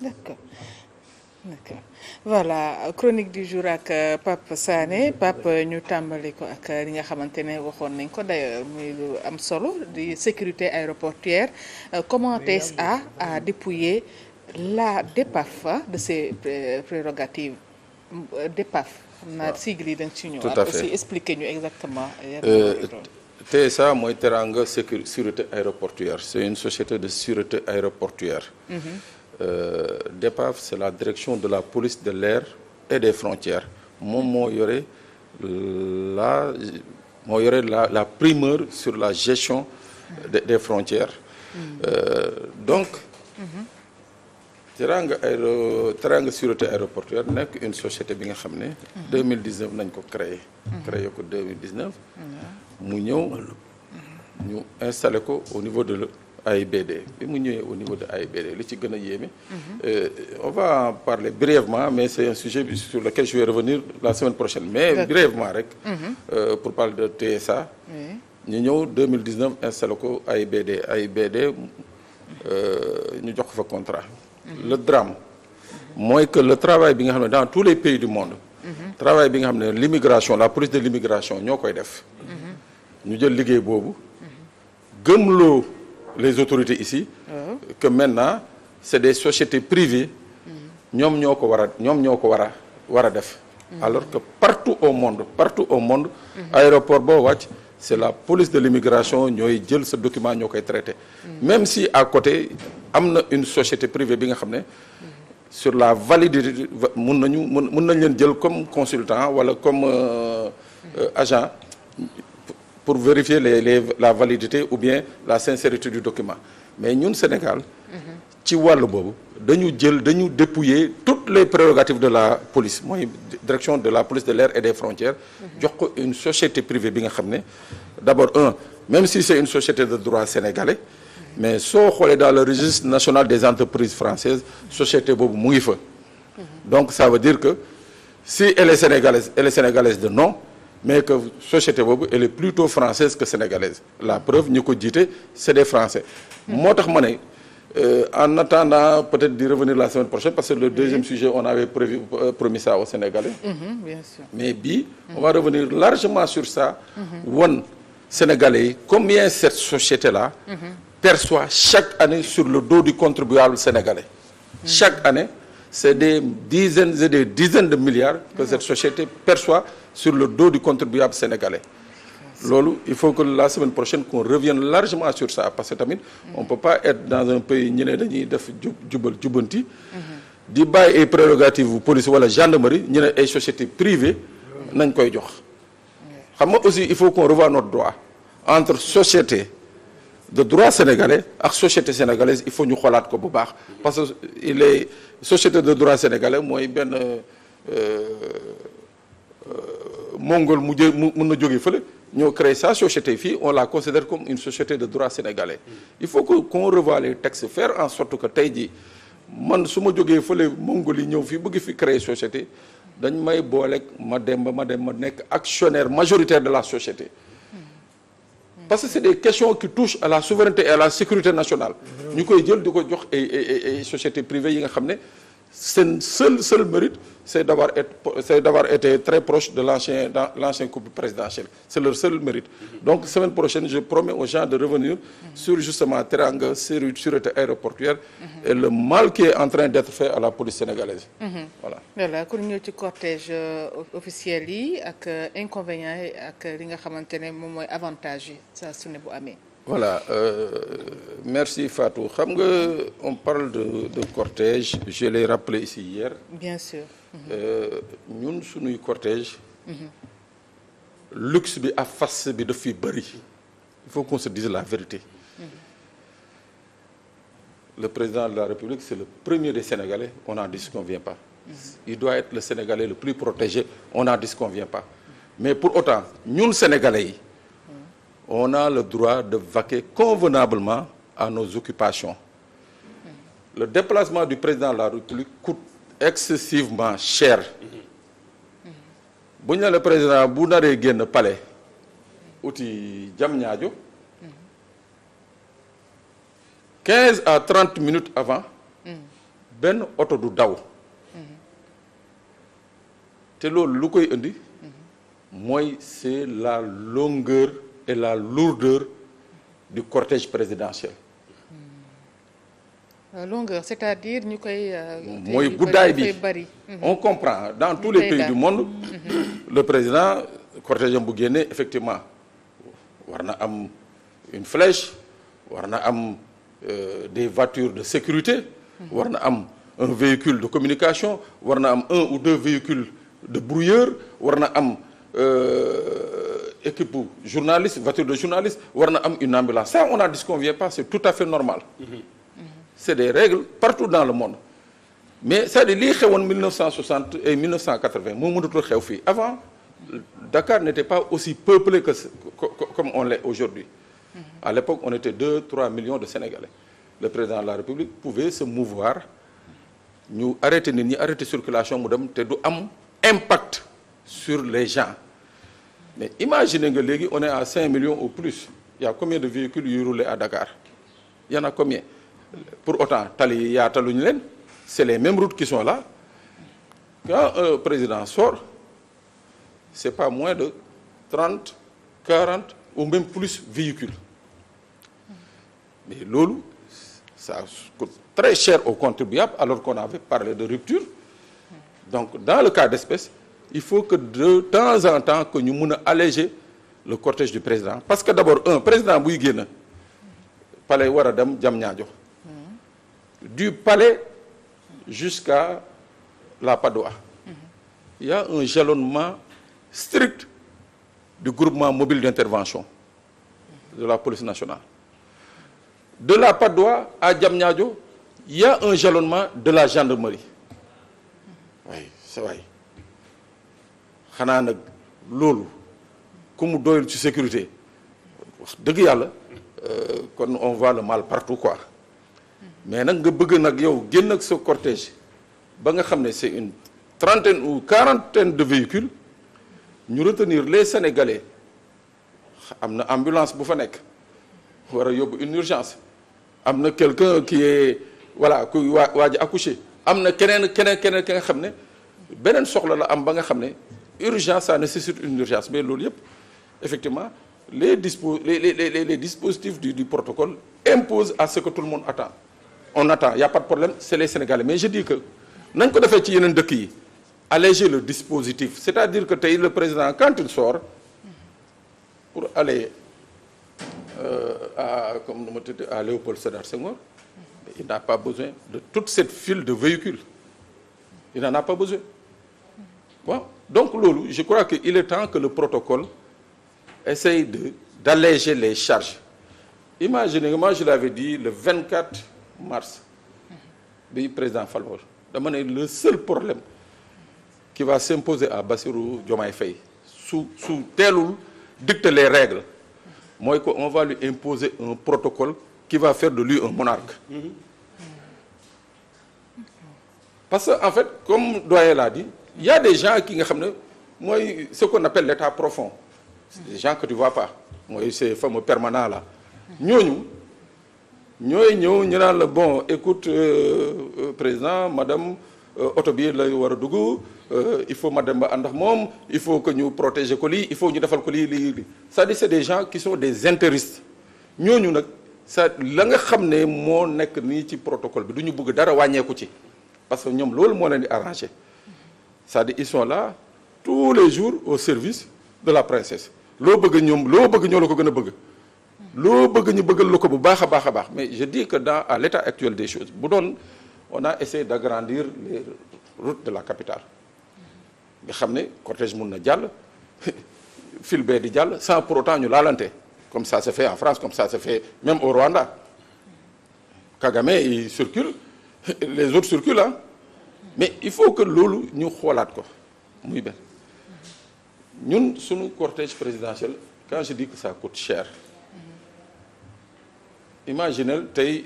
d'accord d'accord voilà chronique du jour ak Pape Sané Pape ñu tàmbali ko ak li nga xamante ne waxoon nañ ko d'ailleurs muy lu am solo di sécurité aéroportuaire comment TSA a dépouillé la DEPAF de ses prérogatives DEPAF xam naa sigle yi da nga ci ñëw. tout à fait aussi expliquer ñu exactement. TSA mooy Teranga Sûreté Aéroportuaire c'est une société de sûreté aéroportuaire. DEPAF c'est la direction de la police de l'air et des frontières moom moo yore la primeur sur la gestion des frontières. Donc Teranga Sûreté Aéroportuaire nekk une société bi nga xam ne 2019 nañ ko créé ko 2019 mu ñëw ñu installé ko au niveau de AIBD bi mu ñëwee au niveau de AIBD li ci gën a yéeme. On va en parler brièvement mais c'est un sujet sur lequel je vais revenir la semaine prochaine mais brièvement rek. Pour parler de TSA. ñu ñëw 2019 installé ko AIBD ñu jox ko fa contrat. Le drame mooy que le travail bi nga xam ne dans tous les pays du monde. travail bi nga xam ne l'immigration la police de l'immigration ñoo koy def. ñu jël liggéey boobu gëmloo les autorités ici que maintenant c'est des sociétés privées ñoom ñoo ko war a def alors que partout au monde aéroport boo wàcc c'est la police de l'immigration ñooy jël ce document ñoo koy traité même si à côté am na une société privée bi nga xam ne sur la validité mun nañ leen jël comme consultant wala comme agent pour vérifier la validité ou bien la sincérité du document mais ñun Sénégal ci wàllu boobu dañu dépouiller toutes les prérogatives de la police mooy direction de la police de l'air et des frontières jox ko une société privée bi nga xam ne d'abord même si c'est une société de droit sénégalais mais soo xoolee dans le registre national des entreprises françaises société boobu mu ngi fa donc ça veut dire que si elle est sénégalaise de nom mais que société boobu elle est plutôt française que sénégalaise la preuve ñi ko jiite c'est des Français moo tax ma ne en attendant peut-être d'y revenir la semaine prochaine parce que le deuxième sujet on avait promis ça aux Sénégalais bien sûr. mais bii on va revenir largement sur ça won Sénégalais yi combien cette société-là perçoit chaque année sur le dos du contribuable sénégalais chaque année c'est des dizaines et des dizaines de milliards que cette société perçoit sur le dos du contribuable sénégalais loolu il faut que la semaine prochaine qu'on revienne largement sur ça parce que tamit on peut pas être dans un pays ñu ne dañuy def jubanti di bàyyi ay prérogatives bu police wala gendarmerie ñu ne ay sociétés privées nañ koy jox xam nga aussi il faut qu'on revoie notre droit entre société de droit sénégalais ak société sénégalaise il faut ñu xoolaat ko bu baax parce que il est société de droit sénégalais mooy benn mongol mun na jógee fële ñoo créé sa société fii on la considère comme une société de droit sénégalais il faut que qu'on revoie les textes faire en sorte que tey jii man su ma jógee fële mongol yi ñëw fii bëgg fi créer société dañ may booleeg ma dem ma nekk actionnaire majoritaire de la société parce que c'est des questions qui touchent à la souveraineté et à la sécurité nationale ñu koy jël di ko jox ay sociétés privées yi nga xam ne seen seul mérite c'est d'avoir été très proche de l'ancien couple présidentiel c'est leur seul mérite donc semaine prochaine je promets aux gens de revenir sur justement Teranga Sûreté Aéroportuaire et le mal qui est en train d'être fait à la police sénégalaise voilà kon ñëw ci cortège officiel yi ak inconvénients yi ak li nga xamante ne moom mooy avantage yi saa su ne bu amee voilà merci Fatou xam nga on parle de cortège je l'ai rappelé ici hier bien sûr ñun suñuy cortège luxe bi ak farce bi daf fi bëri il faut qu'on se dise la vérité le président de la République c'est le premier des Sénégalais on n'en disconvient pas il doit être le Sénégalais le plus protégé on n'en disconvient pas mais pour autant ñun Sénégalais yi on a le droit de vaquer convenablement à nos occupations le déplacement du président de la République coûte excessivement cher bu ñu ne le président bu naree génn palais uti Diamniadio 15 à 30 minutes avant benn oto du daw te loolu lu koy indi mooy c'est la longueur et la lourdeur du cortège présidentiel. Longueur c'est-à-dire ñu koy. mooy guddaay bi on comprend dans tous les pays du monde. Le président cortège am bu génnee effectivement war na am une flèche war na am des voitures de sécurité. war na am un véhicule de communication war na am un ou deux véhicules de brouilleur war na am équipe journaliste voiture de journaliste war na am une ambulance ça on n'en disconvient pas c'est tout à fait normal. C'est des règles partout dans le monde mais c'est-à-dire lii xewoon 1960 et 1980 moo mënatul xew fii avant Dakar n'était pas aussi peuplé que comme on l'est aujourd'hui. À l'époque on était 2-3 millions de Sénégalais. Le président de la République pouvait se mouvoir ñu arrêter nit ñi arrêter circulation mu dem te du am impact sur les gens mais imaginez nga léegi on est à 5 millions ou plus il y a combien de véhicules yuy rouler à Dakar il y en a combien pour autant tali yi yaataluñu leen c'est les mêmes routes qui sont là quand un président sort c'est pas moins de 30 40 ou même plus véhicules mais loolu ça coûte très cher aux contribuables alors qu'on avait parlé de rupture donc dans le cas d'espèce il faut que de temps en temps que ñu mun a alléger le cortège du président parce que d'abord un président buy génn palais war a dem Diamniadio du palais jusqu'à la Padoa il y a un jalonnement strict du groupement mobile d'intervention de la police nationale. De la Padoa à Diamniadio il y a un jalonnement de la gendarmerie waaye c'est vrai xanaa nag loolu ku mu doyul ci sécurité wax dëgg yàlla kon on voit le mal partout quoi mais nag nga bëgg nag yow génn ak sa cortège ba nga xam ne c'est une trentaine ou quarantaine de véhicules ñu retenir les Sénégalais am na ambulance bu fa nekk war a yóbbu une urgence am na quelqu'un qui est voilà ku waaj a accouché am na keneen ki nga xam ne beneen soxla la am ba nga xam ne urgence ça nécessite une urgence mais loolu yëpp effectivement les dispositifs du protocole imposent à ce que tout le monde attend on attend il y a pas de problème c'est les Sénégalais mais je dis que nañ ko defee ci yeneen dëkk yi alléger le dispositif c'est-à-dire que tey le président quand il sort pour aller comme nu ma tudd à Léopold Sédar Senghor il n'a pas besoin de toute cette file de véhicules il n'en a pas besoin bon donc loolu je crois que il est temps que le protocole essaye d'alléger les charges imaginez moi je l'avais dit le 24 mars bi président Falor dama ne le seul problème qui va s'imposer à Bassirou Diomaye Faye su teelul dicter les règles mooy que on va lui imposer un protocole qui va faire de lui un monarque parce que en fait comme doyen l'a dit il y a des gens qui nga xam ne mooy ce qu'on appelle l'état profond des gens que tu vois pas mooy ces fameux permanents là ñooñu ñooy ñëw ñu naan la bon écoute président madame oto bi la war a dugg il faut madame ba ànd ak moom il faut que ñu protéger ko lii il faut ñu defal ko lii c'est-à-dire c'est des gens qui sont des intérristes ñooñu nag ça la nga xam ne moo nekk nii ci protocole bi du ñu bëgg dara wàññeeku ci parce que ñoom loolu moo leen di arranger c'est-à-dire ils sont là tous les jours au service de la princesse loo bëgg ñoom loo bëgg ñoo la ko gën a bëgg loo bëgg ñu bëggal la ko bu baax a baax a baax mais je dis que à l'état actuel des choses bu doon on a essayé d'agrandir les routes de la capitale nga xam ne cortège mun na jàll fil bee di jàll sans pour autant ñu laalante comme ça se fait en France comme ça se fait même au Rwanda Kagame il circule les autres circulent hein mais il faut que loolu ñu xoolaat ko muy benn ñun suñu cortège présidentiel quand je dis que ça coûte cher imaginez tey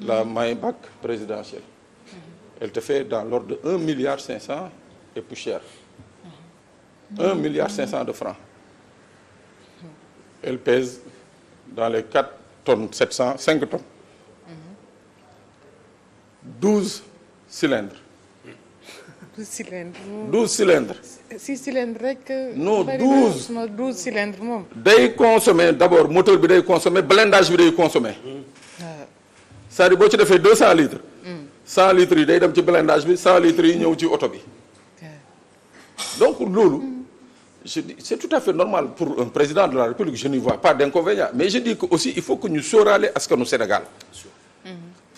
la Maybach présidentielle elle te fait dans l'ordre de 1,5 milliard et plus cher 1,5 milliard de francs elle pèse dans les 4 tonnes 700 5 tonnes 12 cylindres. 12 cylindres. 6 cylindres rek. non 12 12 cylindres moom. day consommer d'abord moteur bi day consommer blindage bi day consommer. c'est-à-dire boo ci defee 200 litres. 100 litres yi day dem ci blindage bi 100 litres yi ñëw ci oto bi. donc loolu. je dis c'est tout à fait normal pour un président de la République je n'y vois pas d'inconvénient mais je dis que aussi il faut que ñu sóoraale askanu Sénégal.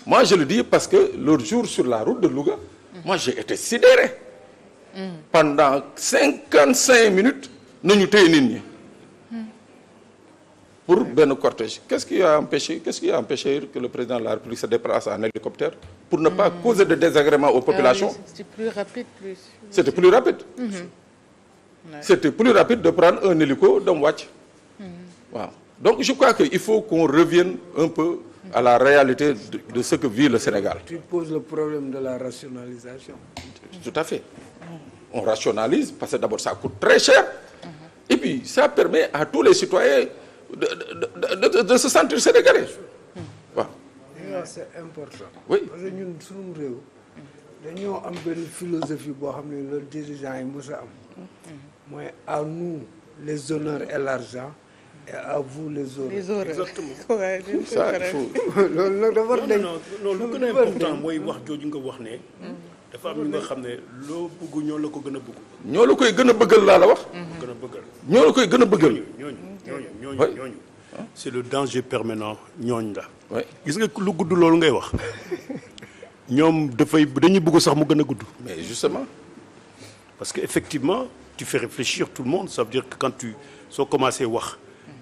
moi je le dis parce que l'autre jour sur la route de Louga. moi j'ai été sidéré. pendant 55 minutes nañu téye nit ñi. pour benn cortège qu'est-ce qui a empêché que le président de la République se déplace en hélicoptère pour ne pas causer de désagrément aux populations. c'était plus rapide. C'était plus rapide. C'était plus rapide de prendre un hélico dem wàcc. waaw donc je crois que il faut qu'on revienne un peu à la réalité de ce que vit le Sénégal. Tu poses le problème de la rationalisation. Tout à fait. On rationalise parce que d'abord ça coûte très cher. Et puis ça permet à tous les citoyens de se sentir sénégalais. waaw. C'est important. Oui. Parce que ñun suñu réew dañoo am benn philosophie boo xam ne le dirigeant yi mos a am. mooy à nous les honneurs et l'argent et à vous les horreurs. les horreurs exactement. ça il faut. loolu nag dafa dañ. non lu gën a important mooy wax jooju nga wax ne. dafa am ñu nga xam ne loo bëgg ñoo la ko gën a bëgg. ñoo la koy gën a bëggal laa la wax. gën a bëggal. ñoo la koy gën a bëggal. ñooñu. c'est le danger permanent ñooñ la. oui gis nga lu gudd loolu ngay wax. ñoom dañuy bëgg sax mu gën a gudd. mais justement. parce que effectivement tu fais réfléchir tout le monde ça veut dire que quand soo commencé wax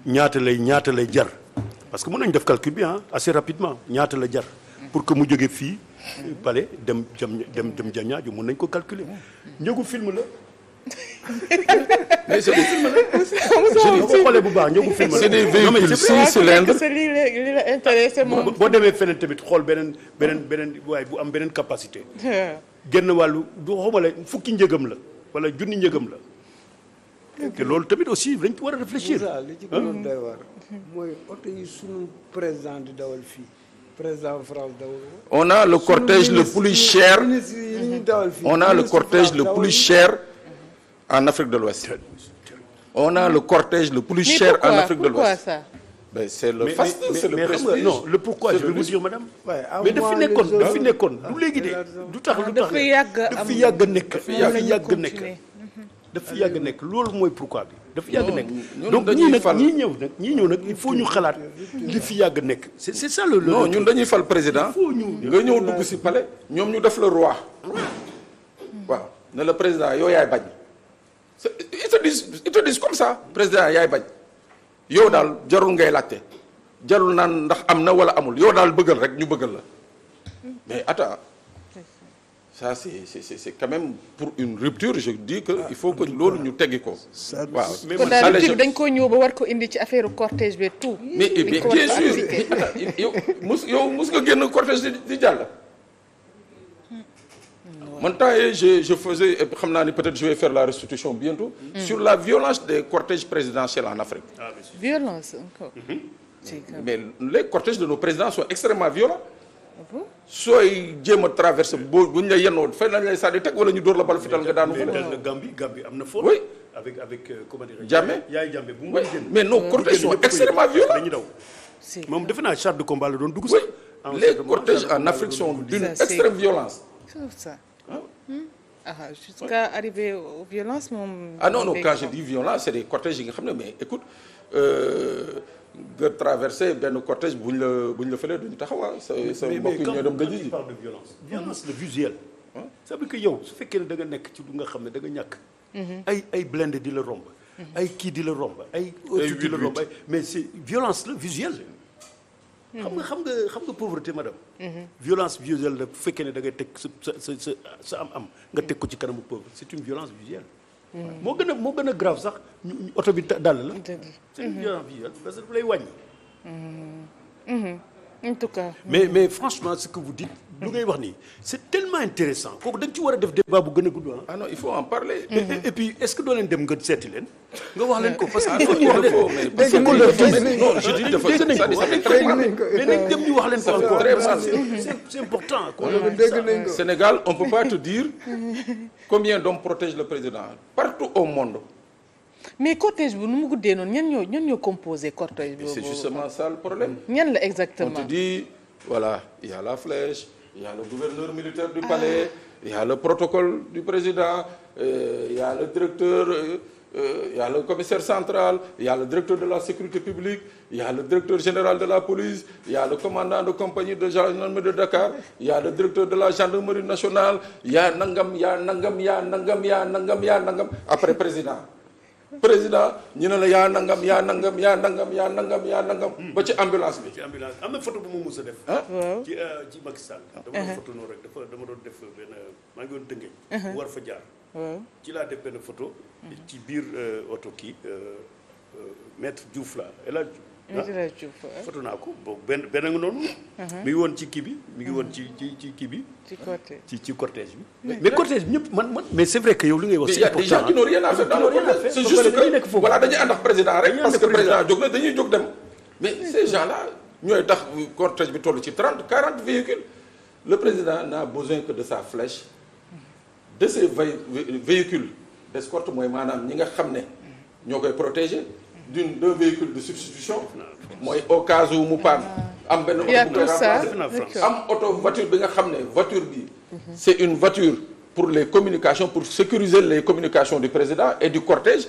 ñaata lay jar parce que mën nañu def calcul bi assez rapidement ñaata la jar pour que mu jóge fii palais dem Diamniadio mën nañ ko calculer njëgu film la. mais c'est des films boo xoolee bu baax njëgu film la. c'est des véhicules 6 cylindres. c'est li la intéressé moom. boo demee feneen tamit xool beneen waaye bu am beneen capacité. genn wàllu du xamale fukki njëgam la wala junni njëgam la. te loolu tamit aussi dañ ko war a réfléchir. li ci gënoon doy waar mooy oto yi sunu président di dawal fii président France dawal. on a le cortège le plus cher. on a le cortège le plus cher en Afrique de l'Ouest. on a le cortège le plus cher en Afrique de l'Ouest. Pourquoi ça? Ben c'est le faste, c'est le prestige. Non, le pourquoi, je vais vous dire, madame. Mais dafi nekkoon du léegi de du tax dafa yàgg nekk loolu mooy pourquoi bi dafa yàgg nekk donc ñii ñëw nag il faut ñu xalaat li fi yàgg nekk c'est ça le non ñun dañuy fal président nga ñëw dugg ci palais ñoom ñu def le roi waaw ne le président yow yaay bañ ils te disent comme ça président yaay bañ yow daal jarul ngay laajte jarul naan ndax am na wala amul yow daal bëggal rek ñu bëggal la mais attends ça c'est quand même pour une rupture je dis que il faut que loolu ñu teggi ko. waaw kon daal rupture dañ koo ñëw ba war ko indi ci affaire cortège bi tout. mais bien sûr yow mus nga génn cortège di jàll. man temps je faisais xam naa ni peut-être je vais faire la restitution bientôt. sur la violence des cortèges présidentiels en Afrique. violence encore. mais les cortèges de nos présidents sont extrêmement violents. sooy jéem a traversé bu ñu la yennoo fay nañ lay sànni teg wala ñu dóor la bal fital nga daanu. mais Gambie am na fort. oui avec comment dire. Jammeh Jammeh bu mu génn. mais nos cortèges sont extrêmement violents. dañuy daw moom defe naa char de combat la doon dugg. oui les cortèges en Afrique sont d'une extrême violence. ça. Jusqu'à arriver aux violences moom. ah non quand je dis violence c'est des cortèges yi nga xam ne mais écoute. nga traversé benn cortège bu ñu la fëlee duñu taxaw sa mbokk yi ñoo dem dañuy ji. parle de violence le visuel. ça veut dire que yow su fekkee ne da nga nekk ci lu nga xam ne da nga ñàkk. ay blindé di la romb. ay kii di la romb ay. autres di la romb mais c'est violence la visuelle. xam nga pauvreté madame. violence visuelle la bu fekkee ne da ngay teg sa am nga teg ko ci kanamu pauvre c'est une violence visuelle. moo gën a grave sax oto bi dal la. c'est une violence visuelle parce que lay wàññi. en tout cas. mais franchement ce que vous dites. lu ngay wax nii c'est tellement intéressant kooku da nga ci war a def débat bu gën a gudd ah. ah non il faut en parler. et puis est-ce que doo leen dem nga seeti leen. nga wax leen ko parce que. non je dis dafa mais nañ dem ñu wax leen ko encore. c'est important. dégg nañ ko. Sénégal on peut pas te dire combien d'hommes protègent le président partout au monde. mais cortège bi nu mu guddee noonu ñan ñoo composé cortège bi. c'est justement ça le problème. ñan la exactement. on te dit voilà il y a la flèche il y a le gouverneur militaire du palais il y a le protocole du président il y a le directeur il y a le commissaire central il y a le directeur de la sécurité publique il y a le directeur général de la police il y a le commandant de compagnie de gendarmerie de Dakar il y a le directeur de la gendarmerie nationale il y a nangam après président ñu ne la yaa nangam ba ci ambulance bi. ci ambulance am na photo bu mu mus a def. waaw ci Macky Sall. dama doon photo noonu rek dama doon def benn maa ngi woon Tëngéej. bu war fa jaar. waaw ci laa def benn photo. ci biir oto kii maître Diouf la El Hadj Diouf. photo naa ko boobu benn nga noonu. mi ngi woon ci kii bi mi ngi woon ci kii bi. ci cortège bi. mais cortège bi ñëpp man mais c'est vrai que yow li ngay wax. c'est important. il y a des gens qui n'ont rien à faire dans le cortège. C'est juste que voilà dañuy ànd ak président rek parce que président jóg na dañuy jóg dem. mais ces gens-là ñooy tax cortège bi toll ci 30-40 véhicules. Le président n'a besoin que de sa flèche de ces véhicules d'escorte mooy maanaam ñi nga xam ne ñoo koy protéger. d'un véhicule de substitution mooy au cas où mu panne am benn oto bu koy remplacer am oto voiture bi nga xam ne voiture bi c'est une voiture pour les communications pour sécuriser les communications du président et du cortège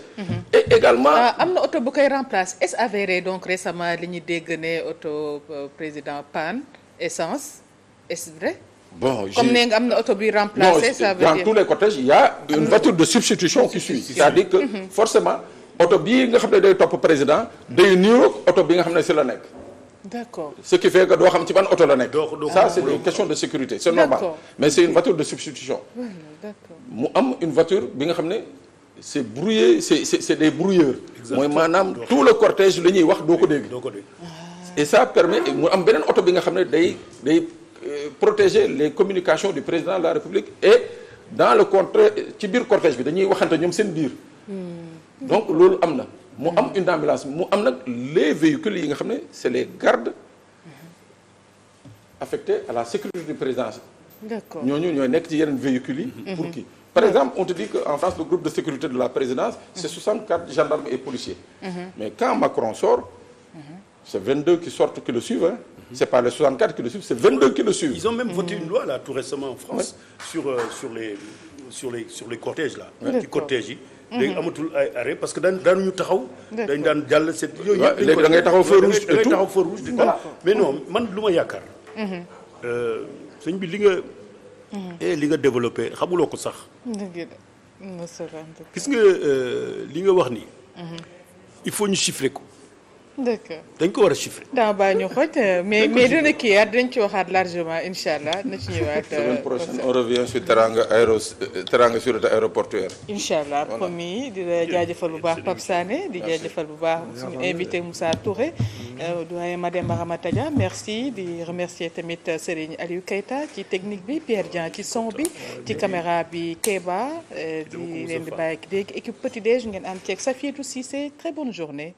et également am na oto bu koy remplacer est-ce avéré donc récemment li ñu dégg ne oto président panne essence est-ce vrai bon comme ne nga am na oto bi remplacer ça veut dire dans tous les cortèges il y a une voiture de substitution qui suit c'est-à-dire que forcément oto bii nga xam ne day topp président day niroog oto bi nga xam ne si la nekk. D'accord. Ce qui fait que doo xam ci ban oto la nekk. ça c'est des questions de sécurité c'est normal. mais c'est une voiture de substitution. D'accord. mu am une voiture bi nga xam ne c'est brouillé c'est des brouilleurs. mooy maanaam tout le cortège li ñuy wax doo ko dégg. et ça permet mu am beneen oto bi nga xam ne day protéger les communications du président de la République et dans le cortège ci biir cortège bi dañuy waxante ñoom seen biir. donc loolu am na mu am une ambulance mu am nag les véhicules yi nga xam ne c'est les gardes affectés à la sécurité du président. D'accord. ñooñu ñooy nekk ci yeneen véhicules yi. pour kii par exemple on te dit que en France le groupe de sécurité de la présidence c'est 64 gendarmes et policiers. mais quand Macron sort. c'est 22 qui sortent qui le suivent hein. C'est pas les 64 qui le suivent c'est 22 qui le suivent. Ils ont même voté une loi là tout récemment en France. sur les cortèges là. ci cortège yi. léegi amatul ay arrêt parce que daanuñu taxaw. dañ daan jàll set yooyu yëpp. léegi da ngay taxaw feu rouge da ngay taxaw feu rouge di ko mais non man lu ma yaakaar. sëñ bi li nga développé xamuloo ko sax. gis nga li nga wax nii. il faut ñu chiffrer ko. D'accord. dañ ko war a chiffrer. temps baa ñu xooj mais dina kii dinañ ci waxaat largement incha allah na ci ñëwaat. semaine prochaine on revient sur teranga sûreté aéroportuaire. incha allah promis di la jaajëfal bu baax Pape Sané di jaajëfal bu baax suñu invité Moussa Touré. doyen Mademba Ramata Dia merci di remercier tamit Serigne Aliou Keita ci technique bi Pierre Dieng ci son bi ci caméra bi Kéba di leen di bàyyi léegi équipe Petit Déj ngeen ànd ceeg Safiatou Cissé très bonne journée.